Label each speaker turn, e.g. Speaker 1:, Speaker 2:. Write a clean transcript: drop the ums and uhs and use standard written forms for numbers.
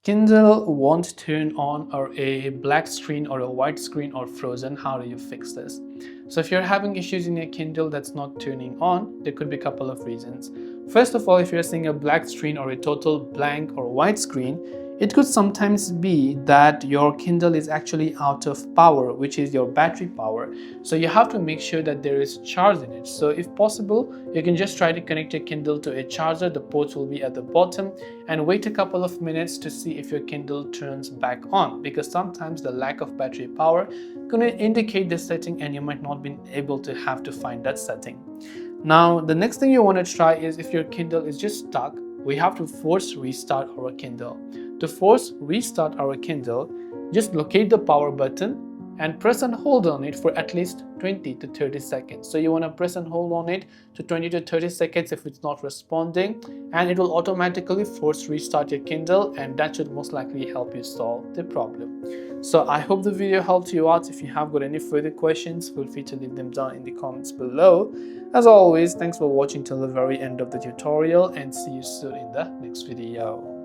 Speaker 1: Kindle won't turn on, or a black screen or a white screen or frozen. How do you fix this? So if you're having issues in your Kindle that's not turning on, there could be a couple of reasons. First of all, if you're seeing a black screen or a total blank or white screen, it could sometimes be that your Kindle is actually out of power, which is your battery power. So you have to make sure that there is charge in it. So if possible, you can just try to connect your Kindle to a charger. The ports will be at the bottom, and wait a couple of minutes to see if your Kindle turns back on, because sometimes the lack of battery power can indicate the setting and you might not be able to have to find that setting. Now, the next thing you want to try is, if your Kindle is just stuck, we have to force restart our Kindle. To force restart our Kindle, just locate the power button and press and hold on it for at least 20 to 30 seconds. So you want to press and hold on it to 20 to 30 seconds if it's not responding, and it will automatically force restart your Kindle, and that should most likely help you solve the problem. So I hope the video helped you out. If you have got any further questions, feel free to leave them down in the comments below. As always, thanks for watching till the very end of the tutorial, and see you soon in the next video.